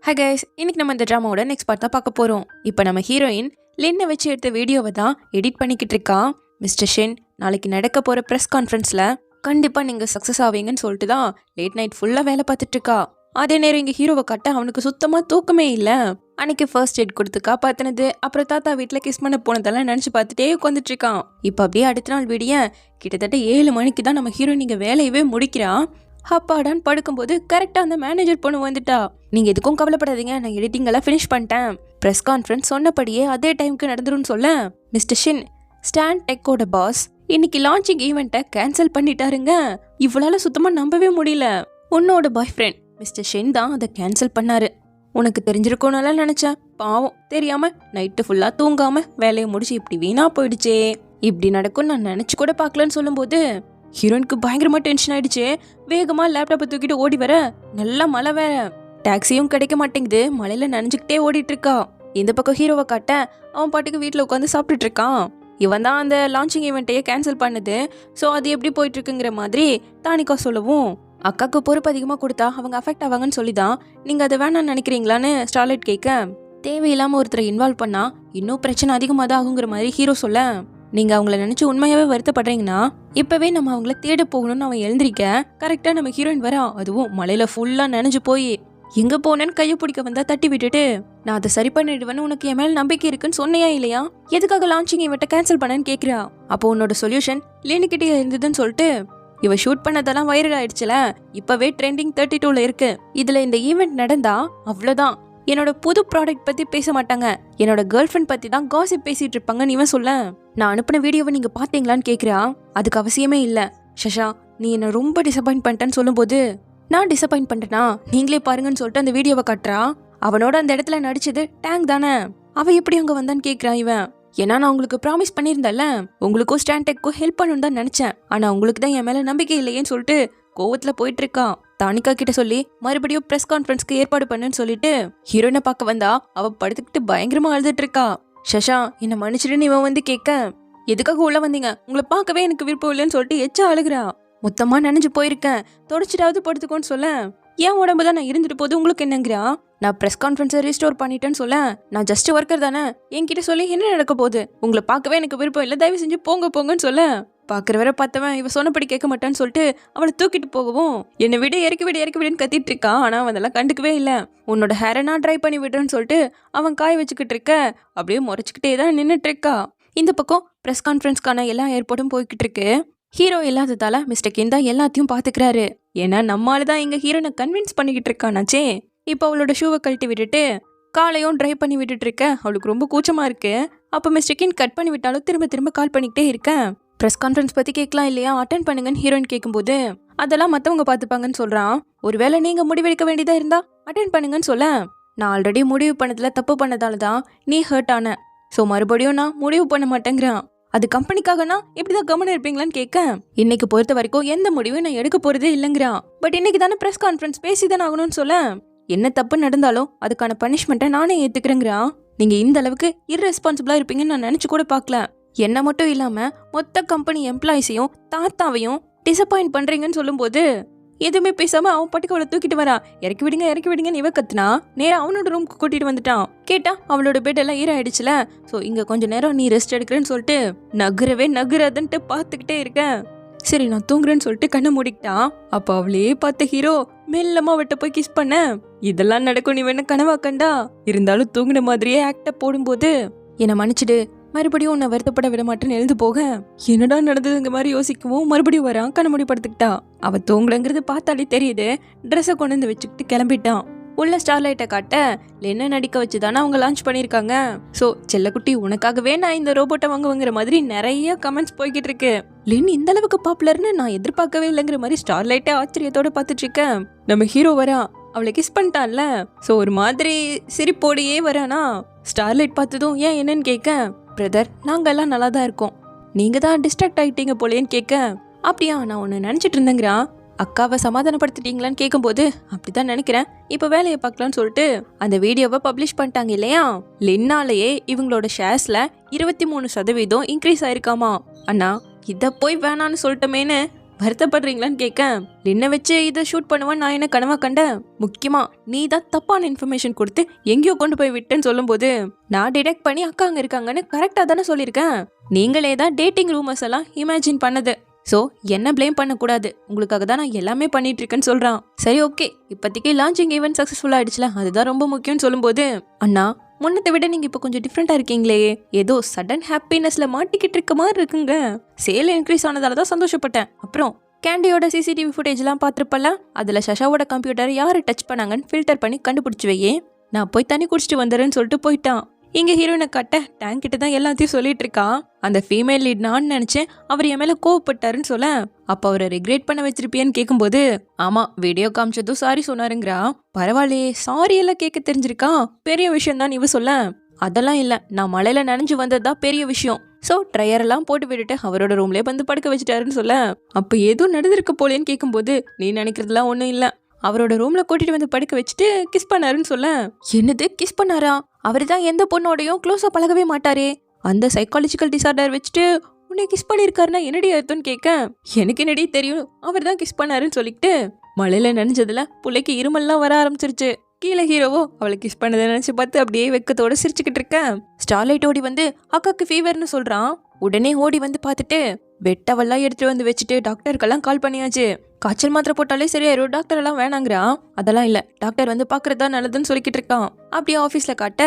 Hi guys, இன்னைக்கு நம்ம இந்த ட்ராமாவோட நெக்ஸ்ட் பார்ட் தான் பார்க்க போகிறோம். இப்போ நம்ம ஹீரோயின் லின்னை வச்சு எடுத்த வீடியோவை தான் எடிட் பண்ணிக்கிட்டு இருக்கா. மிஸ்டர் ஷென் நாளைக்கு நடக்க போகிற ப்ரெஸ் கான்ஃபரன்ஸில் கண்டிப்பாக நீங்கள் சக்ஸஸ் ஆவீங்கன்னு சொல்லிட்டு தான் லேட் நைட் ஃபுல்லாக வேலை பார்த்துட்டு இருக்கா. அதே நேரம் இங்கே ஹீரோவை காட்ட அவனுக்கு சுத்தமாக தூக்கமே இல்லை. அன்னைக்கு ஃபர்ஸ்ட் எய்ட் கொடுத்து காப்பாற்றினது, அப்புறம் தாத்தா வீட்டில் கிஸ் பண்ண போனதெல்லாம் நினச்சி பார்த்துட்டே உட்காந்துட்டு இருக்கான். இப்போ அப்படியே அடுத்த நாள் விடிய கிட்டத்தட்ட 7 மணிக்கு தான் நம்ம ஹீரோயின் இங்கே வேலையவே முடிக்கிறா. அப்பாடான்னு படுக்கும்போது கரெக்டாக அந்த மேனேஜர் பொண்ணு வந்துட்டா. நீங்கள் எதுக்கும் கவலைப்படாதீங்க, நான் எடிட்டிங் எல்லாம் ஃபினிஷ் பண்ணிட்டேன். ப்ரெஸ் கான்ஃபரன்ஸ் சொன்னபடியே அதே டைமுக்கு நடந்துரும்னு சொல்ல, மிஸ்டர் ஷின் ஸ்டான் டெக்கோட பாஸ் இன்னைக்கு லான்ச்சிங் ஈவெண்ட்டை கேன்சல் பண்ணிட்டாருங்க. இவளால் சுத்தமாக நம்பவே முடியல. உன்னோட பாய் ஃப்ரெண்ட் மிஸ்டர் ஷென் தான் அதை கேன்சல் பண்ணாரு. உனக்கு தெரிஞ்சிருக்கோனால நினச்சேன், பாவம் தெரியாம நைட்டு ஃபுல்லாக தூங்காம வேலையை முடிச்சு இப்படி வீணா போயிடுச்சே. இப்படி நடக்கும் நான் நினச்சி கூட பார்க்கலன்னு சொல்லும்போது ஹீரோயினுக்கு பயங்கரமா டென்ஷன் ஆயிடுச்சு. வேகமா லேப்டாப்பை தூக்கிட்டு ஓடி வர நல்லா மழை வேற, டாக்ஸியும் கிடைக்க மாட்டேங்குது. மழையில நனைஞ்சுக்கிட்டே ஓடிட்டு இருக்கா. இந்த பக்கம் ஹீரோவை காட்ட அவன் பாட்டுக்கு வீட்டில் உட்காந்து சாப்பிட்டுட்டு இருக்கான். இவன் தான் அந்த லான்ச்சிங் ஈவெண்ட்டையே கேன்சல் பண்ணது. ஸோ அது எப்படி போயிட்டு இருக்குங்கிற மாதிரி தானிக்கா சொல்லவும், அக்காவுக்கு பொறுப்பு அதிகமாக கொடுத்தா அவங்க அஃபெக்ட் ஆவாங்கன்னு சொல்லி தான் நீங்கள் அதை வேணான்னு நினைக்கிறீங்களான்னு ஸ்டார்லைட் கேட்க, தேவையில்லாமல் ஒருத்தரை இன்வால்வ் பண்ணா இன்னும் பிரச்சனை அதிகமாக தான் ஆகுங்கிற மாதிரி ஹீரோ சொல்ல, நீங்கள் அவங்கள நினச்சி உண்மையாகவே வருத்தப்படுறீங்கன்னா இப்போவே நம்ம அவங்கள தேட போகணும்னு அவன் எழுந்திரிக்க கரெக்டாக நம்ம ஹீரோயின் வரா. அதுவும் மலையில் ஃபுல்லாக நனைஞ்சு போய் எங்கே போனேன்னு கையை பிடிக்க வந்தா தட்டி விட்டுட்டு, நான் அதை சரி பண்ணிடுவேன்னு உனக்கு என் மேலே நம்பிக்கை இருக்குன்னு சொன்னையா இல்லையா, எதுக்காக லான்ச்சிங் இவட்ட கேன்சல் பண்ணேன்னு கேட்குறா. அப்போ உன்னோட சொல்யூஷன் லினுக்கிட்டே இருந்ததுன்னு சொல்லிட்டு, இவ ஷூட் பண்ணதெல்லாம் வைரல் ஆயிடுச்சுல, இப்போவே ட்ரெண்டிங் 32ல இருக்கு. இதில் இந்த ஈவெண்ட் நடந்தா அவ்வளோதான், என்னோட புது ப்ராடக்ட் பற்றி பேச மாட்டாங்க, என்னோட கேர்ள் ஃப்ரெண்ட் பற்றி தான் காசிப் பேசிட்டு இருப்பாங்கன்னு இவன் சொல்ல, நான் அனுப்பின வீடியோவை நீங்கள் பார்த்தீங்களான்னு கேட்குறா. அதுக்கு அவசியமே இல்லை ஷஷா, நீ என்னை ரொம்ப டிசப்பாயிண்ட் பண்ணிட்டேன்னு சொல்லும்போது, நான் டிசப்பாயிண்ட் பண்ணிட்டேனா நீங்களே பாருங்கன்னு சொல்லிட்டு அந்த வீடியோவை காட்டுறா. அவனோட அந்த இடத்துல நடிச்சது டேங்க் தானே, அவ எப்படி அங்கே வந்தான்னு கேட்குறான் இவன். ஏன்னா நான் உங்களுக்கு ப்ராமிஸ் பண்ணியிருந்தேன்ல, உங்களுக்கும் ஸ்டான்டெக்கும் ஹெல்ப் பண்ணணும்னு தான் நினச்சேன், ஆனால் உங்களுக்கு தான் என் மேலே நம்பிக்கை இல்லையேன்னு சொல்லிட்டு கோவத்தில் போயிட்டு இருக்கான். தானிகா கிட்ட சொல்லி மறுபடியும் ப்ரெஸ் கான்ஃபரன்ஸ்க்கு ஏற்பாடு பண்ணுன்னு சொல்லிட்டு ஹீரோயினை பார்க்க வந்தா அவ படுத்துக்கிட்டு பயங்கரமா அழுதுட்டு இருக்கா. ஷஷா என்னை மன்னிச்சிடுன்னு இவன் வந்து கேட்க, எதுக்காக உள்ள வந்தீங்க, உங்களை பார்க்கவே எனக்கு விருப்பம் இல்லைன்னு சொல்லிட்டு எச்சா அழுகிறா. மொத்தமா நினைஞ்சு போயிருக்கேன், தொடச்சிட்டாவது படுத்துக்கோன்னு சொல்ல, என் உடம்பு தான் நான் இருந்துட்டு போது உங்களுக்கு என்னங்கிறா. நான் ப்ரெஸ் கான்ஃபரன்ஸை ரீஸ்டோர் பண்ணிட்டேன்னு சொல்ல, நான் ஜஸ்ட் ஒர்க்கர் தானே, என்கிட்ட சொல்லி என்ன நடக்க போகுது, உங்களை பார்க்கவே எனக்கு விருப்பம் இல்லை, தயவு செஞ்சு போங்கன்னு சொல்ல, பார்க்குற வரை பார்த்தவன் இவ சொன்னபடி கேட்க மாட்டான்னு சொல்லிட்டு அவளை தூக்கிட்டு போகவும், என்னை விட இறக்கி விடுன்னு கத்திட்டு இருக்கான். ஆனால் அவன் அதெல்லாம் கண்டுக்கவே இல்லை. உன்னோட ஹேரை நான் ட்ரை பண்ணி விடுறேன்னு சொல்லிட்டு அவன் காய வச்சுக்கிட்டு இருக்க, அப்படியே முறைச்சிக்கிட்டே தான் நின்றுட்டு இருக்கா. இந்த பக்கம் ப்ரெஸ் கான்ஃபரன்ஸ்க்கான எல்லா ஏற்பாடும் போய்கிட்டு இருக்கு. ஹீரோ இல்லாததால மிஸ்டர் கின் தான் எல்லாத்தையும் பார்த்துக்கிறாரு. ஏன்னா நம்மளால தான் எங்கள் ஹீரோனை கன்வின்ஸ் பண்ணிக்கிட்டு இருக்கானாச்சே. இப்போ அவளோட ஷூவை கழட்டி விட்டுட்டு காலையும் ட்ரை பண்ணி விட்டுட்டு இருக்க. அவளுக்கு ரொம்ப கூச்சமா இருக்கு. அப்போ மிஸ்டர் கின் கட் பண்ணி விட்டாலும் திரும்ப கால் பண்ணிக்கிட்டே இருக்கேன். ப்ரெஸ் கான்ஃபரன்ஸ் பற்றி கேட்கலாம் இல்லையா, அட்டன் பண்ணுங்கன்னு ஹீரோயின் கேட்கும்போது, அதெல்லாம் மற்றவங்க பார்த்துப்பாங்கன்னு சொல்கிறான். ஒருவேளை நீங்கள் முடிவெடுக்க வேண்டியதாக இருந்தால் அட்டன் பண்ணுங்கன்னு சொல்ல, நான் ஆல்ரெடி முடிவு பண்ணதில் தப்பு பண்ணதால தான் நீ ஹர்ட் ஆன, ஸோ மறுபடியும் நான் முடிவு பண்ண மாட்டேங்கிறான். அது கம்பெனிக்காகனா இப்படிதான் கவனம் இருப்பீங்களான்னு கேட்க, இன்னைக்கு பொறுத்த வரைக்கும் எந்த முடிவும் நான் எடுக்க போறதே இல்லைங்கிறான். பட் இன்னைக்கு தானே ப்ரெஸ் கான்ஃபரன்ஸ் பேசிதானே ஆகணும்னு சொல்ல, என்ன தப்பு நடந்தாலும் அதுக்கான பனிஷ்மெண்ட்டை நானே ஏத்துக்கிறேங்கிறான். நீங்க இந்த அளவுக்கு இர்ரெஸ்பான்சிபிளா இருப்பீங்கன்னு நான் நினைச்சு கூட பார்க்கல. என்ன மட்டும் இல்லாம மொத்த கம்பெனி எம்ப்ளாயிஸையும் தாத்தாவையும் டிசப்பாயிண்ட் பண்றீங்கன்னு சொல்லும்போது எதுவுமே பேசாம அவன் பாட்டுக்கு அவளை தூக்கிட்டு வரா. இறக்கி விடுங்கன்னு இவ கத்துனா நேரா அவனோட ரூமுக்கு கூட்டிட்டு வந்துட்டான். கேட்டா அவளோட பெட் எல்லாம் ஈராயிடுச்சுல, ஸோ இங்க கொஞ்ச நேரம் நீ ரெஸ்ட் எடுக்கிறேன்னு சொல்லிட்டு நகுறதுன்ட்டு பார்த்துக்கிட்டே இருக்கேன். சரி நான் தூங்குறேன்னு சொல்லிட்டு கண்ணை மூடிக்கிட்டான். அப்போ அவளே பார்த்த ஹீரோ மெல்லமா அவட்ட போய் கிஸ் பண்ண, இதெல்லாம் நடக்கும் நீ வேணா கனவா கண்டா, இருந்தாலும் தூங்குன மாதிரியே ஆக்ட போடும்போது, என்னை மன்னிச்சிடு, மறுபடியும் உன்னை வருத்தப்பட விட மாட்டேன்னு எழுந்து போக, என்னடா நடந்ததுங்க மாதிரி யோசிக்கவும் மறுபடியும் வரான். கண்ண முடி படுத்துக்கிட்டா. அவ தூங்கலங்கிறது பார்த்தாலே தெரியுது. ட்ரெஸ்ஸை கொண்டு வந்து வச்சுக்கிட்டு கிளம்பிட்டான். உள்ள ஸ்டார்லைட்டை காட்ட லென்னை நடிக்க வச்சுதானே அவங்க லான்ச் பண்ணியிருக்காங்க. ஸோ செல்லக்குட்டி உனக்காகவே நான் இந்த ரோபோட்டை வாங்குவேங்கிற மாதிரி நிறைய கமெண்ட்ஸ் போய்கிட்டு இருக்கு. லென் இந்த அளவுக்கு பாப்புலர்னு நான் எதிர்பார்க்கவே இல்லைங்கிற மாதிரி ஸ்டார்லைட்டை ஆச்சரியத்தோட பார்த்துட்டு இருக்கேன். நம்ம ஹீரோ வரா, அவளை கிஸ் பண்ணிட்டான்ல, ஸோ ஒரு மாதிரி சிரிப்போடையே வரானா. ஸ்டார்லைட் பார்த்ததும் ஏன் என்னன்னு கேட்க, பிரதர் நாங்கெல்லாம் நல்லா தான் இருக்கோம், நீங்க தான் டிஸ்ட்ராக்ட் ஆகிட்டீங்க போலேன்னு கேட்க, அப்படியா நான் ஒன்று நினச்சிட்டு இருந்தேங்கிறான். அக்காவை சமாதானப்படுத்திட்டீங்களான்னு கேட்கும்போது, அப்படிதான் நினைக்கிறேன், இப்போ வேலையை பார்க்கலான்னு சொல்லிட்டு அந்த வீடியோவை பப்ளிஷ் பண்ணிட்டாங்க இல்லையா. லின்னாலேயே இவங்களோட ஷேர்ஸ்ல 23% இன்க்ரீஸ் ஆயிருக்காமா. அண்ணா இதை போய் வேணான்னு சொல்லிட்டோமேன்னு வருத்தப்படுறீங்களான்னு கேட்க, லின்ன வச்சு இதை ஷூட் பண்ணுவான்னு நான் என்ன கனவா கண்டேன்? முக்கியமா நீ தான் தப்பான இன்ஃபர்மேஷன் கொடுத்து எங்கேயோ கொண்டு போய் விட்டேன்னு சொல்லும்போது நான் டிடெக்ட் பண்ணி அக்கா அங்க இருக்காங்கன்னு கரெக்டா தானே சொல்லியிருக்கேன். நீங்களே தான் டேட்டிங் ரூமர்ஸ் எல்லாம் இமேஜின் பண்ணது. ஸோ என்ன பிளேம் பண்ணக்கூடாது, உங்களுக்காக தான் நான் எல்லாமே பண்ணிட்டு இருக்கேன்னு சொல்றான். சரி ஓகே, இப்போதைக்கு லான்ச்சிங் ஈவென்ட் சக்ஸஸ்ஃபுல் ஆயிடுச்சுல, அதுதான் ரொம்ப முக்கியம்னு சொல்லும்போது, அண்ணா முன்னத்தை விட நீங்க இப்போ கொஞ்சம் டிஃப்ரெண்டா இருக்கீங்களே, ஏதோ சடன் ஹாப்பினஸ்ல மாட்டிக்கிட்டு இருக்க மாதிரி இருக்குங்க. சேல் இன்க்ரீஸ் ஆனதால தான் சந்தோஷப்பட்டேன். அப்புறம் கேண்டியோட சிசிடிவி ஃபுட்டேஜ்லாம் பார்த்துருப்பல, அதில் சஷாவோட கம்ப்யூட்டர் யார் டச் பண்ணாங்கன்னு ஃபில்டர் பண்ணி கண்டுபிடிச்சி வையே, நான் போய் தண்ணி குடிச்சிட்டு வந்துடுறேன்னு சொல்லிட்டு போயிட்டான். இங்க ஹீரோயினை கட்ட டேங்க் கிட்ட தான் எல்லாத்தையும் சொல்லிட்டு இருக்கான். அந்த ஃபீமேல் லீட் நான் நினைச்சேன் அவர் என் மேல கோவப்பட்டாருன்னு சொல்ல, அப்ப அவரை ரிக்ரெட் பண்ண வச்சிருப்பியான்னு கேட்கும்போது, ஆமா வீடியோ காமிச்சதும் சாரி சொன்னாருங்கிறா. பரவாயில்லையே, சாரி எல்லாம் கேட்க தெரிஞ்சிருக்கா, பெரிய விஷயம் தான் இவ சொல்ல. அதெல்லாம் இல்ல, நான் மழையில நனைஞ்சு வந்ததுதான் பெரிய விஷயம். சோ ட்ரையர் எல்லாம் போட்டு விட்டுட்டு அவரோட ரூம்லயே வந்து படுக்க வச்சுட்டாருன்னு சொல்ல, அப்ப எதுவும் நடந்திருக்க போலேன்னு கேட்கும்போது, நீ நினைக்கிறதுலாம் ஒண்ணும் இல்ல, அவரோட ரூம்ல கூட்டிட்டு வந்து படுக்க வச்சுட்டு கிஸ் பண்ணாருன்னு சொல்ல, என்னது கிஸ் பண்ணாரா? அவரு தான் எந்த பொண்ணோடையும் க்ளோஸா பழகவே மாட்டாரே, அந்த சைக்காலஜிக்கல் டிசார்டர் வச்சுட்டு உன்னை கிஸ் பண்ணிருக்காருன்னா என்னடி அர்த்தம்னு கேட்க, எனக்கு என்னடி தெரியும், அவர் தான் கிஸ் பண்ணாருன்னு சொல்லிட்டு மழையில நினைச்சதுல புள்ளைக்கு இருமல்லாம் வர ஆரம்பிச்சிருச்சு. கீழே ஹீரோவோ அவளை கிஸ் பண்ணதை நினைச்சு பார்த்து அப்படியே வெக்கத்தோட சிரிச்சுக்கிட்டு இருக்க. ஸ்டார்லைட் ஓடி வந்து அக்காக்கு ஃபீவர்னு சொல்றான். உடனே ஓடி வந்து பார்த்துட்டு வெட்டவெல்லாம் எடுத்துட்டு வந்து வச்சுட்டு டாக்டருக்கெல்லாம் கால் பண்ணியாச்சு. காய்ச்சல் மாத்திரை போட்டாலே சரியாயிரும், டாக்டர் எல்லாம் வேணாங்கிறான். அதெல்லாம் இல்ல, டாக்டர் வந்து பாக்குறதா நல்லதுன்னு சொல்லிக்கிட்டு இருக்கான். அப்படியே ஆபீஸ்ல காட்ட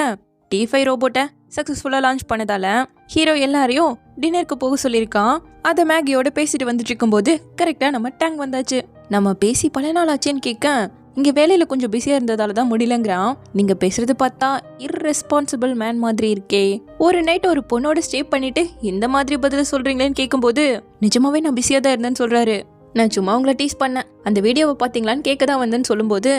T5 ரோபோட்டை சக்சஸ்ஃபுல்லா லான்ச் பண்ணதால ஹீரோ எல்லாரையும் டின்னருக்கு போக சொல்லியிருக்கான். அதை மேகியோட பேசிட்டு வந்துட்டு இருக்கும்போது கரெக்டா நம்ம டேங்க் வந்தாச்சு. நம்ம பேசி பல நாள் ஆச்சுன்னு கேட்க, இங்க வேலையில கொஞ்சம் பிஸியா இருந்ததால தான் முடியலங்கிறான். நீங்க பேசுறது பார்த்தா இர்ரெஸ்பான்சிபிள் மேன் மாதிரி இருக்கே, ஒரு நைட் ஒரு பொண்ணோட ஸ்டே பண்ணிட்டு இந்த மாதிரி பதில சொல்றீங்களேன்னு கேட்கும்போது, நிஜமாவே நான் பிஸியா தான் இருந்தேன்னு சொல்றாரு. நான் சும்மா உங்களை டீஸ் பண்ணேன், அந்த வீடியோவை பாத்தீங்களான்னு கேட்க தான் வந்தேன்னு சொல்லும்போது,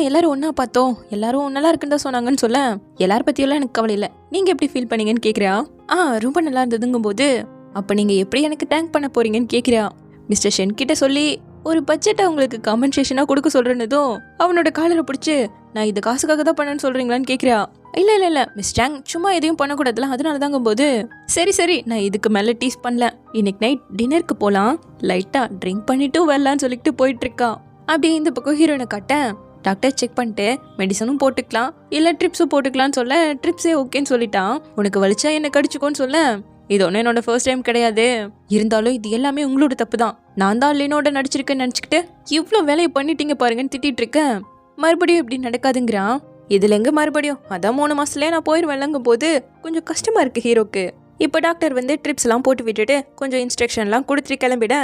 எல்லாரும் ஒன்னா பார்த்தோம், எல்லாரும் நல்லா இருக்குன்னு தான் சொன்னாங்கன்னு சொல்ல, எல்லார பத்தியெல்லாம் எனக்கு கவலை இல்லை, நீங்க எப்படி ஃபீல் பண்ணீங்கன்னு கேட்குறா. ரொம்ப நல்லா இருந்ததுங்கும் போது, அப்ப நீங்க எப்படி எனக்கு டேங்க் பண்ண போறீங்கன்னு கேட்குறா. மிஸ்டர் ஷென் கிட்ட சொல்லி ஒரு பட்ஜெட்டை உங்களுக்கு காம்பன்சேஷனா கொடுக்க சொல்றேன்னதும் அவனோட காலரை பிடிச்சு, நான் இது காசுக்காக தான் பண்ணேன்னு சொல்றீங்களான்னு கேட்குறா. இல்ல இல்ல இல்ல மிஸ் டேங், சும்மா எதையும் பண்ணக்கூடாதுல, அதனால தாங்கும் போது, சரி சரி நான் இதுக்கு மேல டீஸ் பண்ணல, இன்னைக்கு நைட் டின்னருக்கு போலாம், லைட்டா ட்ரிங்க் பண்ணிட்டு வரலான்னு சொல்லிட்டு போயிட்டு இருக்கா. அப்படியே இந்த பக்கம் ஹீரோயினை காட்ட, டாக்டர் செக் பண்ணிட்டு மெடிசனும் போட்டுக்கலாம் இல்ல ட்ரிப்ஸும் போட்டுக்கலாம்னு சொல்ல, ட்ரிப்ஸே ஓகேன்னு சொல்லிட்டான். உனக்கு வலிச்சா என்ன கடிச்சுக்கோன்னு சொல்ல, இது ஒன்னும் என்னோட ஃபர்ஸ்ட் டைம் கிடையாது, இருந்தாலும் இது எல்லாமே உங்களோட தப்பு தான், நான் தான் லினோட நடிச்சிருக்கேன்னு நினச்சிக்கிட்டு இவ்வளோ வேலையை பண்ணிட்டீங்க பாருங்கன்னு திட்டிட்டு இருக்கேன். மறுபடியும் இப்படி நடக்காதுங்கிறான். இதுல எங்க மறுபடியும், அதான் 3 மாசத்துலயே நான் போயிருவேன்லங்கும் போது கொஞ்சம் கஷ்டமா இருக்கு ஹீரோக்கு. இப்போ டாக்டர் வந்து ட்ரிப்ஸ் எல்லாம் போட்டு விட்டுட்டு கொஞ்சம் இன்ஸ்ட்ரக்ஷன்லாம் கொடுத்துட்டு கிளம்பிட,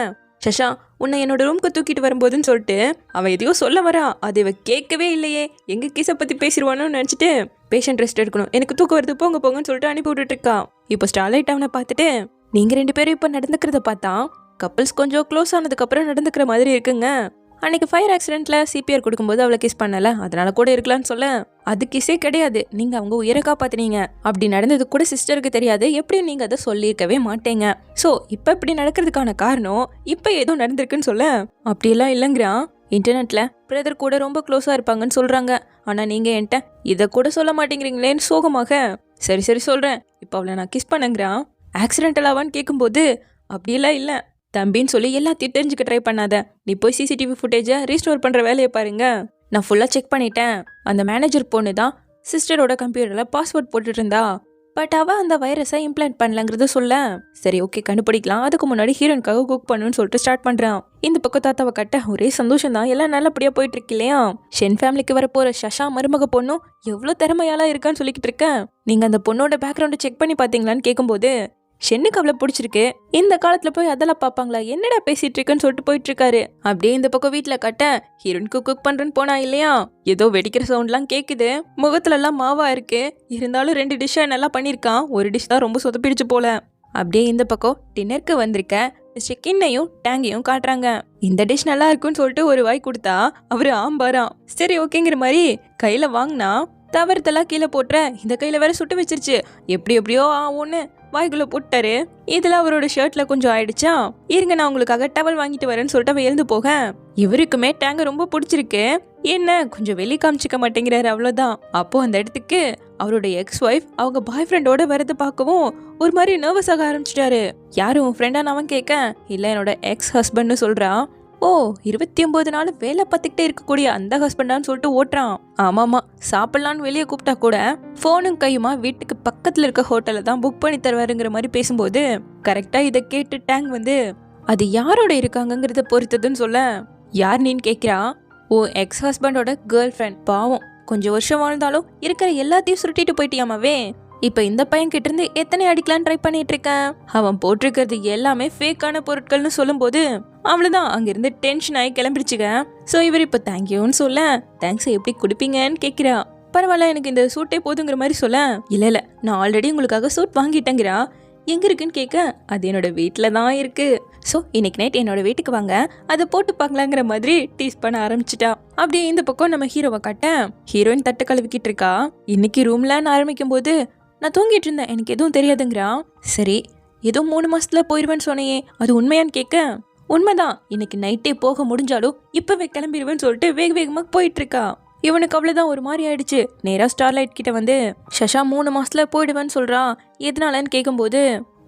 சஷா உன்னை என்னோட ரூம்க்கு தூக்கிட்டு வரும்போதுன்னு சொல்லிட்டு அவ எதையோ சொல்ல வரா, அது இவ கேட்கவே இல்லையே, எங்க கீஸை பத்தி பேசிடுவானு நினைச்சிட்டு பேஷண்ட் ரெஸ்ட் எடுக்கணும், எனக்கு தூக்கம் வருது போங்க போங்கன்னு சொல்லிட்டு அனுப்பி விட்டுட்டு இருக்கா. இப்போ ஸ்டார்லைட் அவனை பார்த்துட்டு, நீங்க 2 பேரும் இப்போ நடந்துக்கிறத பார்த்தா கப்பிள்ஸ் கொஞ்சம் க்ளோஸ் ஆனதுக்கு அப்புறம் நடந்துக்கிற மாதிரி இருக்குங்க, அன்னைக்கு ஃபயர் ஆக்சிடென்ட்ல CPR கொடுக்கும்போது அவளை கிஸ் பண்ணல, அதனால கூட இருக்கலாம்னு சொல்ல, அது கிஸே கிடையாது, நீங்க அவங்க உயிரை காப்பாத்தினீங்க, அப்படி நடந்தது கூட சிஸ்டருக்கு தெரியாது, எப்படியும் நீங்க அதை சொல்லியிருக்கவே மாட்டேங்க, சோ இப்ப இப்படி நடக்கிறதுக்கான காரணம் இப்ப ஏதோ நடந்திருக்குன்னு சொல்ல, அப்படியெல்லாம் இல்லைங்கிறான். இன்டர்நெட்ல பிரதர் கூட ரொம்ப க்ளோஸா இருப்பாங்கன்னு சொல்றாங்க, ஆனா நீங்க என்கிட்ட இதை கூட சொல்ல மாட்டேங்கிறீங்களேன்னு சோகமாக, சரி சரி சொல்றேன், இப்போ அவளை நான் கிஸ் பண்ணங்கிறான். ஆக்சிடென்டலாவான்னு கேட்கும்போது, அப்படியெல்லாம் இல்லை தம்பின்னு சொல்லி எல்லாத்தையும் தெரிஞ்சுக்க ட்ரை பண்ணாத, நீ போய் சிசிடிவி ஃபுட்டேஜை ரீஸ்டோர் பண்ணுற வேலையை பாருங்க, நான் ஃபுல்லாக செக் பண்ணிட்டேன், அந்த மேனேஜர் பொண்ணு தான் சிஸ்டரோட கம்ப்யூட்டரில் பாஸ்வேர்ட் போட்டுட்டு இருந்தா, பட் அவள் அந்த வைரஸை இம்ப்ளான்ட் பண்ணலங்கிறத சொல்ல, சரி ஓகே கண்டுபிடிக்கலாம், அதுக்கு முன்னாடி ஹீரோனுக்காக குக் பண்ணுன்னு சொல்லிட்டு ஸ்டார்ட் பண்ணுறான். இந்த பக்கம் தாத்தாவை கட்ட ஒரே சந்தோஷம் தான், எல்லாம் நல்லபடியாக போயிட்டு இருக்கு இல்லையா. ஷென் ஃபேமிலிக்கு வரப்போகிற சஷா மருமக பொண்ணும் எவ்வளோ திறமையாலாம் இருக்கான்னு சொல்லிக்கிட்டு இருக்கேன். நீங்கள் அந்த பொண்ணோட பேக்ரவுண்டை செக் பண்ணி பார்த்தீங்களான்னு கேட்கும்போது, ஷென்னுக்கு அவளை பிடிச்சிருக்கு, இந்த காலத்துல போய் அதெல்லாம் பாப்பாங்களா, என்னடா பேசிட்டு இருக்குன்னு சொல்லிட்டு போயிட்டு இருக்காரு. அப்படியே இந்த பக்கம் வீட்டுல கட்ட ஹீரோனுக்கு குக் பண்றேன்னு போனா இல்லையா, ஏதோ வெடிக்கிற சவுண்ட்லாம் கேக்குது, முகத்துல எல்லாம் மாவா இருக்கு, இருந்தாலும் 2 டிஷ்ஷா நல்லா பண்ணிருக்கான், ஒரு டிஷ் தான் ரொம்ப சொதப்பிடுச்சு போல. அப்படியே இந்த பக்கம் டின்னருக்கு வந்திருக்க மிஸ்டர் கின்னையும் டேங்கையும் காட்டுறாங்க. இந்த டிஷ் நல்லா இருக்குன்னு சொல்லிட்டு ஒரு வாய் கொடுத்தா அவரு ஆம்பாராம். சரி ஓகேங்கிற மாதிரி கையில வாங்கினா தவறுதெல்லாம் கீழே போட்டுற, இந்த கையில வேற சுட்டு வச்சிருச்சு, எப்படி எப்படியோ ஒண்ணு வாய்க்குள்ள போட்டாரு. இதுல அவரோட ஷர்ட்ல கொஞ்சம் ஆயிடுச்சா. இருங்க நான் உங்களுக்காக டவல் வாங்கிட்டு வரேன்னு சொல்லிட்டு அவ எழுந்து போக இவருக்குமே டேங்க ரொம்ப பிடிச்சிருக்கு. என்ன கொஞ்சம் வெளியே காமிச்சிக்க மாட்டேங்கிறாரு அவ்வளவுதான். அப்போ அந்த இடத்துக்கு அவரோட எக்ஸ் ஒய்ஃப் அவங்க பாய் ஃப்ரெண்டோட வரது பார்க்கவும் ஒரு மாதிரி நர்வஸ் ஆக ஆரம்பிச்சிட்டாரு. யாரும் உன் ஃப்ரெண்டான்னு அவன் கேட்க இல்ல என்னோட எக்ஸ் ஹஸ்பண்ட்னு சொல்றான். ஓ 29 நாள் வேலை பார்த்துக்கிட்டே இருக்கக்கூடிய அந்த ஹஸ்பண்டான்னு சொல்லிட்டு ஓட்டுறான். ஆமாமா சாப்பிடலான்னு வெளியே கூப்பிட்டா கூட போனும் கையுமா வீட்டுக்கு பக்கத்துல இருக்க ஹோட்டல்ல தான் புக் பண்ணி தருவாருங்கிற மாதிரி பேசும்போது கரெக்டா இதை கேட்டு டேங் வந்து அது யாரோட இருக்காங்கங்கிறத பொறுத்ததுன்னு சொல்ல யார் நீன்னு கேட்கிறா. ஓ எக்ஸ் ஹஸ்பண்டோட கேர்ள் ஃப்ரெண்ட். பாவம் கொஞ்சம் வருஷம் வாழ்ந்தாலும் இருக்கிற எல்லாத்தையும் சுருட்டிட்டு போயிட்டியாமாவே. இப்ப இந்த பையன் கிட்ட இருந்து எத்தனை அடிக்கலான்னு ட்ரை பண்ணிட்டு இருக்கேன். அவன் போட்டிருக்கிறது எல்லாமே ஃபேக்கான பொருட்கள்னு சொல்லும் போது அவ்வளவுதான் அங்கிருந்து டென்ஷன் ஆகி கிளம்பிடுச்சுங்க. சோ இவர் இப்ப தேங்க்யூன்னு சொல்ல தேங்க்ஸ் எப்படி குடிப்பீங்கன்னு கேட்கிறா. பரவாயில்ல எனக்கு இந்த சூட்டே போதுங்கிற மாதிரி சொல்ல இல்ல நான் ஆல்ரெடி உங்களுக்காக சூட் வாங்கிட்டேங்கிறா. எங்க இருக்குன்னு கேட்க அது என்னோட வீட்டுல தான் இருக்கு. ஸோ இன்னைக்கு நைட் என்னோட வீட்டுக்கு வாங்க அதை போட்டு பார்க்கலாங்கிற மாதிரி டீஸ் பண்ண ஆரம்பிச்சிட்டா. அப்படியே இந்த பக்கம் நம்ம ஹீரோவை காட்ட ஹீரோயின் தட்டு கழுவிக்கிட்டு இருக்கா. இன்னைக்கு ரூம்ல ஆரம்பிக்கும் போது நான் தூங்கிட்டு இருந்தேன் எனக்கு எதுவும் தெரியாதுங்கிறா. சரி ஏதோ 3 மாசத்துல போயிடுவேன்னு சொன்னையே அது உண்மையான்னு கேட்க உண்மைதான் இன்னைக்கு நைட்டே போக முடிஞ்சாலும் இப்பவே கிளம்பிடுவேன்னு சொல்லிட்டு வேக வேகமாக போயிட்டு இருக்கா. இவனுக்கு அவ்வளவுதான் ஒரு மாதிரி ஆயிடுச்சு. நேரா ஸ்டார்லைட் கிட்ட வந்து சஷா 3 மாசத்துல போயிடுவேன்னு சொல்றா எதனாலன்னு கேட்கும்போது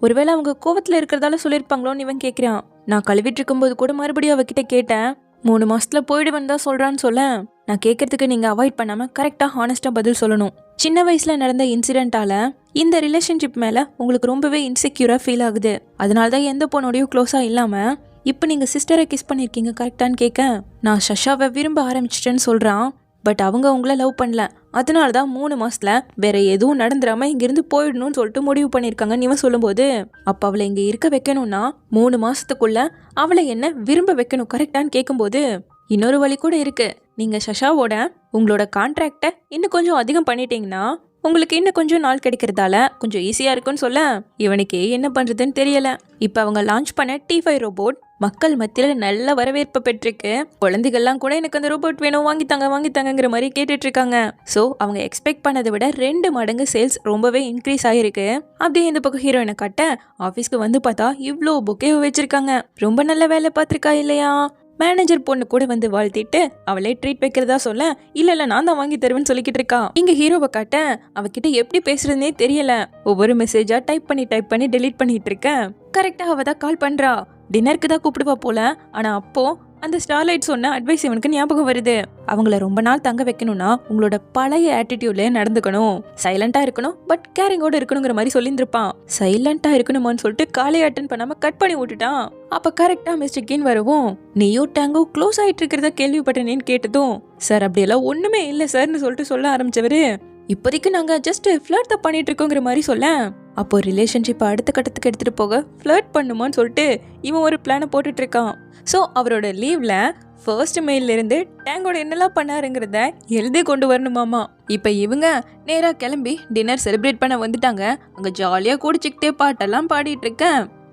ஒருவேளை அவங்க கோவத்துல இருக்கிறதால சொல்லியிருப்பாங்களோன்னு இவன் கேட்கிறான். நான் கழுவிட்டு இருக்கும்போது கூட மறுபடியும் அவகிட்ட கேட்டேன் 3 மாசத்துல போயிடுவேன்னு தான் சொல்றான்னு சொல்ல நான் கேட்கறதுக்கு நீங்க அவாய்ட் பண்ணாம கரெக்டா ஹானஸ்டா பதில் சொல்லணும். சின்ன வயசுல நடந்த இன்சிடென்ட்டால இந்த ரிலேஷன்ஷிப் மேல உங்களுக்கு ரொம்பவே இன்செக்யூரா ஃபீல் ஆகுது. அதனாலதான் எந்த பொண்ணோடையும் க்ளோஸா இல்லாம இப்ப நீங்க சிஸ்டரை கிஸ் பண்ணிருக்கீங்க கரெக்டான்னு கேட்க நான் சஷாவை விரும்ப ஆரம்பிச்சிட்டேன்னு சொல்றான். பட் அவங்க உங்களை லவ் பண்ணல அதனாலதான் 3 மாசத்துல வேற எதுவும் நடந்துடாம இங்கிருந்து போயிடணும்னு சொல்லிட்டு முடிவு பண்ணிருக்காங்கன்னு இவன் சொல்லும்போது அப்ப அவளை இங்க இருக்க வைக்கணும்னா 3 மாசத்துக்குள்ள அவளை என்ன விரும்ப வைக்கணும் கரெக்டான்னு கேட்கும்போது இன்னொரு வழி கூட இருக்கு. நீங்க சஷாவோட உங்களோட கான்ட்ராக்டை இன்னும் கொஞ்சம் அதிகம் பண்ணிட்டீங்கன்னா உங்களுக்கு இன்னும் கொஞ்சம் நாள் கிடைக்கிறதால கொஞ்சம் ஈஸியா இருக்குன்னு சொல்ல இவனுக்கே என்ன பண்றதுன்னு தெரியல. இப்ப அவங்க லான்ச் பண்ண T5 ரோபோட் மக்கள் மத்தியில நல்ல வரவேற்பு பெற்றிருக்கு. குழந்தைகள்லாம் கூட எனக்கு அந்த ரோபோட் வேணும் வாங்கித்தாங்கிற மாதிரி கேட்டுட்டு இருக்காங்க. சோ அவங்க எக்ஸ்பெக்ட் பண்ணதை விட 2 மடங்கு சேல்ஸ் ரொம்பவே இன்க்ரீஸ் ஆயிருக்கு. அப்படியே இந்த பக்கம் ஹீரோயினை காட்ட ஆபீஸ்க்கு வந்து பார்த்தா இவ்ளோ பொக்கே வச்சிருக்காங்க. ரொம்ப நல்ல வேலை பார்த்திருக்கா இல்லையா. மேனேஜர் பொண்ணு கூட வந்து வாழ்த்திட்டு அவளே ட்ரீட் வைக்கிறதா சொல்ல இல்ல நான் தான் வாங்கி தருவேன்னு சொல்லிக்கிட்டு இருக்கா. இங்க ஹீரோவை காட்ட அவகிட்ட எப்படி பேசுறதுனே தெரியல. ஒவ்வொரு மெசேஜா டைப் பண்ணி டெலீட் பண்ணிட்டு இருக்க. கரெக்டா அவ தான் கால் பண்றா. டின்னருக்கு தான் கூப்பிடுவா போல. ஆனா அப்போ அந்த ஸ்டார்லைட் சொன்ன அட்வைஸ் இவனுக்கு ஞாபகம் வருது. அவங்கள ரொம்ப நாள் தங்க வைக்கணும்னா உங்களோட பழைய ஆட்டிடியூட்ல நடந்துக்கணும். சைலண்டா இருக்கணும் பட் கேரிங்கோட இருக்கணுங்கிற மாதிரி சொல்லியிருந்திருப்பான். சைலண்டா இருக்கணுமான்னு சொல்லிட்டு காலை அட்டன் பண்ணாம கட் பண்ணி விட்டுட்டான். அப்ப கரெக்டா மிஸ்டர் கின் வரவும் நீயோ டேங்கோ க்ளோஸ் ஆயிட்டு இருக்கிறத கேள்விப்பட்டேன்னு கேட்டதும் சார் அப்படியெல்லாம் ஒண்ணுமே இல்ல சார்னு சொல்லிட்டு சொல்ல ஆரம்பிச்சவரு இப்போதைக்கு நாங்க ஜஸ்ட் ஃபிளர்ட் தான் பண்ணிட்டு இருக்கோங்கிற மாதிரி சொல்ல அப்போ ரிலேஷன்ஷிப் அடுத்த கட்டத்துக்கு எடுத்துட்டு போக ஃபிளர்ட் பண்ணுமான்னு சொல்லிட்டு இவன் ஒரு பிளானை போட்டுட்டு இருக்கான். ஸோ அவரோட லீவ்ல ஃபர்ஸ்ட் மெயில இருந்து டேங்கோட என்னெல்லாம் பண்ணாருங்கிறத எழுதி கொண்டு வரணுமாமா. இப்ப இவங்க நேரா கிளம்பி டின்னர் செலிப்ரேட் பண்ண வந்துட்டாங்க. அங்க ஜாலியா குடிச்சுக்கிட்டே பாட்டெல்லாம் பாடிட்டு இருக்க.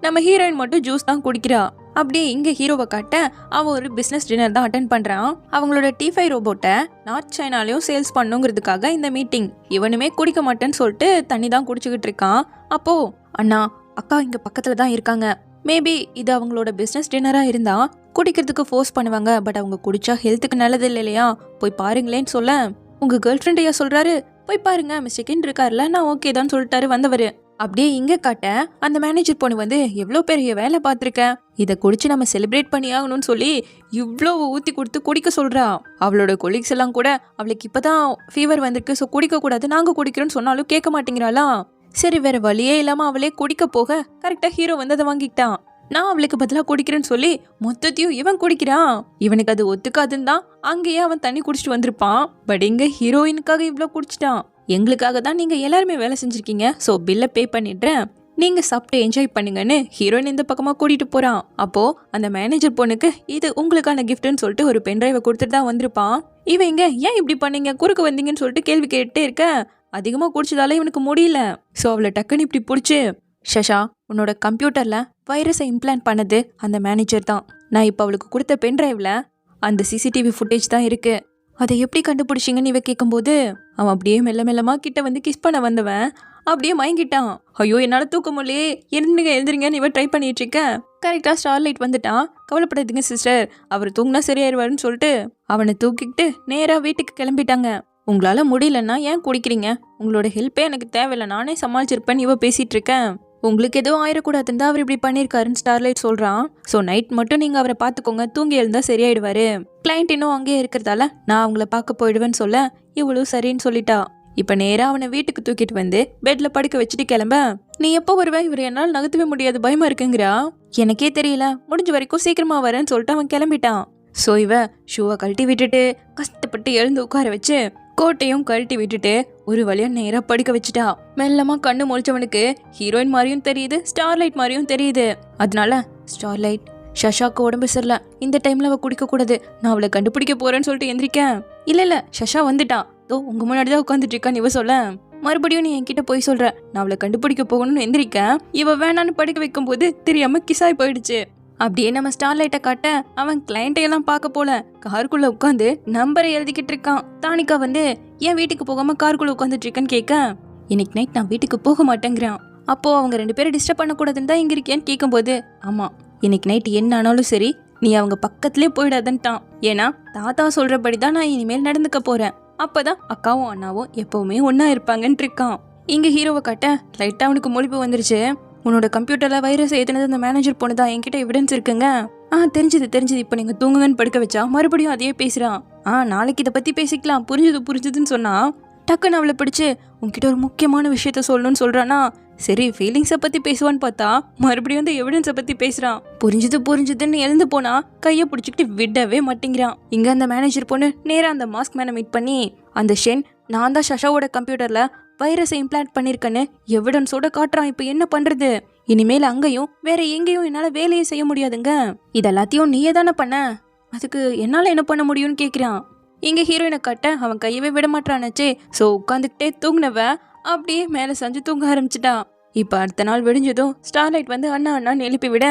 நம்ம ஹீரோயின் மட்டும் ஜூஸ் தான் குடிக்கிறா. அப்படியே இங்க ஹீரோவை காட்ட அவன் ஒரு பிசினஸ் டின்னர் தான் அட்டென்ட் பண்றான். அவங்களோட T5 ரோபோட்டை நார்த் சைனாலையும் சேல்ஸ் பண்ணுங்கிறதுக்காக இந்த மீட்டிங். இவனுமே குடிக்க மாட்டேன்னு சொல்லிட்டு தண்ணி தான் குடிச்சுக்கிட்டு இருக்கான். அப்போ அண்ணா அக்கா இங்க பக்கத்துல தான் இருக்காங்க. மேபி இது அவங்களோட பிசினஸ் டின்னரா இருந்தா குடிக்கிறதுக்கு ஃபோர்ஸ் பண்ணுவாங்க. பட் அவங்க குடிச்சா ஹெல்த்துக்கு நல்லது இல்லையா, போய் பாருங்களேன்னு சொல்ல உங்க கேர்ள் ஃப்ரெண்ட் ஐயா சொல்றாரு போய் பாருங்க மிஸ்டர் கின் இருக்காருல நான் ஓகே தான் சொல்லிட்டாரு வந்தவரு. அப்படியே இங்க காட்ட அந்த மேனேஜர் பொண்ணு வந்து எவ்வளோ பெரிய வேலை பார்த்துருக்கேன், இதை குடிச்சு நம்ம செலிப்ரேட் பண்ணி ஆகணும்னு சொல்லி இவ்வளோ ஊற்றி கொடுத்து குடிக்க சொல்றா. அவளோட கொலீக்ஸ் எல்லாம் கூட அவளுக்கு இப்பதான் ஃபீவர் வந்திருக்கு ஸோ குடிக்க கூடாது நாங்க குடிக்கிறோன்னு சொன்னாலும் கேட்க மாட்டேங்கிறாளா. சரி வேற வழியே இல்லாம அவளே குடிக்க போக கரெக்டா ஹீரோ வந்து அதை வாங்கிட்டான். நான் அவளுக்கு பதிலாக குடிக்கிறேன்னு சொல்லி மொத்தத்தையும் இவன் குடிக்கிறான். இவனுக்கு அது ஒத்துக்காதுன்னு தான் அங்கேயே அவன் தண்ணி குடிச்சிட்டு வந்திருப்பான். பட் இங்க ஹீரோயினுக்காக இவ்வளோ குடிச்சிட்டான். எங்களுக்காக தான் நீங்க எல்லாருமே வேலை செஞ்சிருக்கீங்க ஸோ பில்லை பே பண்ணிடுறேன் நீங்க சாப்பிட்டு என்ஜாய் பண்ணுங்கன்னு ஹீரோயின் இந்த பக்கமா கூட்டிட்டு போறான். அப்போ அந்த மேனேஜர் பொண்ணுக்கு இது உங்களுக்கான கிஃப்ட்னு சொல்லிட்டு ஒரு பென்ட்ரைவை கொடுத்துட்டு தான் வந்திருப்பான். இவன் இங்க ஏன் இப்படி பண்ணீங்க குறுக்க வந்தீங்கன்னு சொல்லிட்டு கேள்வி கேட்டுட்டே இருக்க அதிகமா குடிச்சதால இவனுக்கு முடியல. ஸோ அவளை டக்குன்னு இப்படி பிடிச்சி ஷஷா உன்னோட கம்ப்யூட்டர்ல வைரஸை இம்ப்ளான்ட் பண்ணது அந்த மேனேஜர் தான். நான் இப்போ அவளுக்கு கொடுத்த பென்ட்ரைவ்ல அந்த CCTV ஃபுட்டேஜ் தான் இருக்கு. அதை எப்படி கண்டுபிடிச்சிங்கன்னு இவ கேட்கும்போது அவன் அப்படியே மெல்லமா கிட்ட வந்து கிஸ் பண்ண வந்தவன் அப்படியே மயங்கிட்டான். ஐயோ என்னால தூக்க முடியலையே, எழுந்திரிங்கன்னு இவன் ட்ரை பண்ணிட்டு இருக்க. கரெக்டா ஸ்டார்லைட் வந்துட்டான். கவலைப்படாதீங்க சிஸ்டர், அவர் தூங்கினா சரியாயிருவாருன்னு சொல்லிட்டு அவனை தூக்கிக்கிட்டு நேரா வீட்டுக்கு கிளம்பிட்டாங்க. உங்களால முடியலன்னா ஏன் குடிக்கிறீங்க, உங்களோட ஹெல்ப்பே எனக்கு தேவையில்லை, நானே சமாளிச்சிருப்பேன்னு இவ பேசிட்டு இருக்கேன். உங்களுக்கு எதுவும் ஆயிடக்கூடாதுன்னு தான் அவர் இப்படி பண்ணியிருக்காருன்னு ஸ்டார்லைட் சொல்றான். ஸோ நைட் மட்டும் நீங்க அவரை பார்த்துக்கோங்க, தூங்கி எழுந்தா சரியாயிடுவாரு. கிளைண்ட் இன்னும் அங்கேயே இருக்கிறதால நான் அவங்கள பார்க்க போயிடுவேன்னு சொல்ல இவ்வளவு சரின்னு சொல்லிட்டா. இப்ப நேரா அவனை வீட்டுக்கு தூக்கிட்டு வந்து பெட்ல படுக்க வச்சுட்டு கிளம்ப. நீ எப்போ வருவ, இவர் என்னால் நகர்த்தவே முடியாது, பயமா இருக்குங்கிறா. எனக்கே தெரியல, முடிஞ்ச வரைக்கும் சீக்கிரமா வரேன்னு சொல்லிட்டு அவன் கிளம்பிட்டான். ஸோ இவ ஷூவை கழட்டி விட்டுட்டு கஷ்டப்பட்டு எழுந்து உட்கார வச்சு கோட்டையும் கழட்டி விட்டுட்டு ஒரு வழியா நேரா படுக்க வச்சுட்டா. மெல்லமா கண்ணு முழிச்சவனுக்கு ஹீரோயின் மாதிரியும் தெரியுது, ஸ்டார்லைட் மாதிரியும் தெரியுது. அதனால ஸ்டார்லைட், ஷஷாக்கு உடம்பு சரியில்ல, இந்த டைம்ல அவ குடிக்க கூடாது, நான் அவளை கண்டுபிடிக்க போறேன்னு சொல்லிட்டு எந்திரிக்கேன். இல்ல ஷஷா வந்துட்டான், தோ உங்க முன்னாடிதான் உட்காந்துட்டு இருக்கான்னு இவ சொல்ல, மறுபடியும் நீ என்கிட்ட போய் சொல்ற, நான் அவளை கண்டுபிடிக்க போகணும்னு எந்திரிக்க. இவ வேணான்னு படுக்க வைக்கும் போது தெரியாம கிசாய் போயிடுச்சு. அப்படியே நம்ம ஸ்டார்லைட்டை காட்ட அவன் கிளைண்ட்டையெல்லாம் பார்க்க போல காருக்குள்ள உட்காந்து நம்பரை எழுதிக்கிட்டு இருக்கான். தானிகா வந்து ஏன் வீட்டுக்கு போகாம காருக்குள்ள உட்காந்துட்டு இருக்கேன்னு கேட்க, இன்னைக்கு நைட் நான் வீட்டுக்கு போக மாட்டேங்கிறான். அப்போ அவங்க 2 பேரும் டிஸ்டர்ப் பண்ணக்கூடாதுன்னு தான் இங்க இருக்கேன்னு கேட்கும்போது, ஆமா இன்னைக்கு நைட் என்ன ஆனாலும் சரி நீ அவங்க பக்கத்துலேயே போயிடாதன்ட்டான். ஏன்னா தாத்தா சொல்றபடிதான் நான் இனிமேல் நடந்துக்க போறேன், அப்பதான் அக்காவும் அண்ணாவும் எப்பவுமே ஒன்னா இருப்பாங்கன்னு இருக்கான். இங்க ஹீரோவை காட்ட லைட்டா அவனுக்கு முழிப்பு வந்துருச்சு. உன்னோட கம்ப்யூட்டர்ல வைரஸ் ஏத்துனது அந்த மேனேஜர் பொண்ணுதான், என்கிட்ட எவிடன்ஸ் இருக்குங்க. தெரிஞ்சது, இப்போ நீங்க தூங்குங்கன்னு படுக்க வச்சா மறுபடியும் அதையே பேசுறான். நாளைக்கு இதை பத்தி பேசிக்கலாம், புரிஞ்சுதுன்னு சொன்னா டக்குன்னு அவளை பிடிச்சு உன்கிட்ட ஒரு முக்கியமான விஷயத்த சொல்லணும்னு சொல்றானா. சரி ஃபீலிங்ஸை பத்தி பேசுவான்னு பார்த்தா மறுபடியும் அந்த எவிடன்ஸை பத்தி பேசுறான். புரிஞ்சுதுன்னு எழுந்து போனா கையை பிடிச்சிக்கிட்டு விடவே மாட்டேங்கிறான். இங்க அந்த மேனேஜர் பொண்ணு நேரா அந்த மாஸ்க் மேனை மீட் பண்ணி, அந்த ஷென் நான் தான் ஷஷாவோட கம்ப்யூட்டர்ல வைரஸை இம்ப்ளான்ட் பண்ணிருக்கேன்னு எவிடன்ஸோட காட்டுறான். இப்ப என்ன பண்றது, இனிமேல் அங்கேயும் வேற எங்கேயும் என்னால வேலையை செய்ய முடியாதுங்க, இதெல்லாத்தையும் நீயே தானே பண்ண, அதுக்கு என்னால என்ன பண்ண முடியும்னு கேக்குறான். இங்க ஹீரோயினை கட்ட அவன் கையவே விட மாட்டானாச்சே. ஸோ உட்காந்துக்கிட்டே தூங்கினவ அப்படியே மேலே செஞ்சு தூங்க ஆரம்பிச்சிட்டான். இப்போ அடுத்த நாள் விடிஞ்சதும் ஸ்டார்லைட் வந்து அண்ணான்னு எழுப்பி விட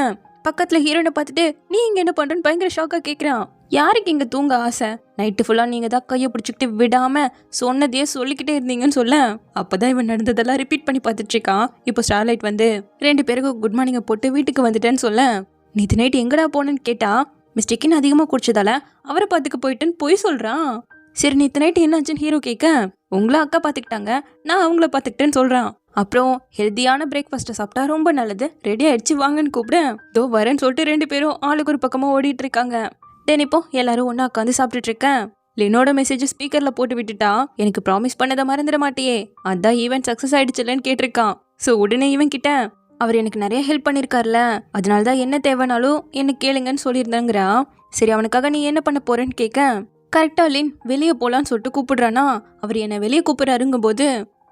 பக்கத்துல ஹீரோயினை பார்த்துட்டு நீ இங்க என்ன பண்றன்னு பயங்கர ஷாக்கா கேட்குறான். யாருக்கு இங்க தூங்க ஆசை, நைட்டு ஃபுல்லா நீங்க தான் கையை பிடிச்சிக்கிட்டு விடாம சொன்னதையே சொல்லிக்கிட்டே இருந்தீங்கன்னு சொல்ல, அப்பதான் இவன் நடந்ததெல்லாம் ரிப்பீட் பண்ணி பார்த்துட்டு இருக்கான். இப்போ ஸ்டார்லைட் வந்து 2 பேருக்கும் குட் மார்னிங்கை போட்டு வீட்டுக்கு வந்துட்டேன்னு சொல்ல, நேற்று நைட் எங்கடா போனேன்னு கேட்டா மிஸ்டேக்கின்னு அதிகமாக குடிச்சதால அவரை பார்த்துக்க போயிட்டுன்னு போய் சொல்றான். சரி நேற்று நைட்டு என்னாச்சுன்னு ஹீரோ கேட்க, உங்களை அக்கா பார்த்துக்கிட்டாங்க, நான் அவங்கள பார்த்துக்கிட்டேன்னு சொல்றான். அப்புறம் ஹெல்த்தியான பிரேக்ஃபாஸ்ட்டை சாப்பிட்டா ரொம்ப நல்லது, ரெடி ஆயிடுச்சு வாங்கன்னு கூப்பிட தோ வரேன்னு சொல்லிட்டு 2 பேரும் ஆளுக்கு ஒரு பக்கமா ஓடிட்டு இருக்காங்க. தென் இப்போ எல்லாரும் ஒன்னா உட்காந்து சாப்பிட்டுட்டு இருக்கேன். லினோட மெசேஜ் ஸ்பீக்கர்ல போட்டு விட்டுட்டா, எனக்கு ப்ராமிஸ் பண்ணதை மறந்துட மாட்டியே, அதான் ஈவென்ட் சக்சஸ் ஆயிடுச்சுலன்னு கேட்டிருக்கான். ஸோ உடனே இவன் கிட்ட அவர் எனக்கு நிறைய ஹெல்ப் பண்ணியிருக்காருல, அதனாலதான் என்ன தேவைனாலும் என்ன கேளுங்கன்னு சொல்லியிருந்தாங்கிறா. சரி அவனுக்காக நீ என்ன பண்ண போறேன்னு கேட்க, கரெக்டா லின் வெளியே போலான்னு சொல்லிட்டு கூப்பிடுறானா. அவர் என்னை வெளியே கூப்பிடுறாருங்கும் போது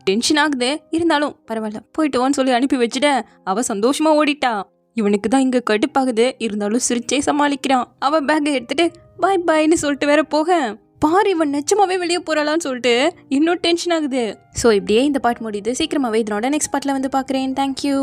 டென்ஷன் ஆகுது, இருந்தாலும் பரவாயில்ல போயிட்டுவான்னு சொல்லி அனுப்பி வச்சுட அவ சந்தோஷமா ஓடிட்டா. இவனுக்கு தான் இங்க கடுப்பாகுது, இருந்தாலும் சிரிச்சே சமாளிக்கிறான். அவ பேக்கை எடுத்துட்டு பாய் பாய்னு சொல்லிட்டு வேற போக பாரு இவன் நிச்சயமாவே வெளியே போறாளான்னு சொல்லிட்டு இன்னும் டென்ஷன் ஆகுது. ஸோ இப்படியே இந்த பாட்டு முடியுது. சீக்கிரமாவே இதனோட நெக்ஸ்ட் பாட்டில் வந்து பார்க்குறேன். தேங்க்யூ.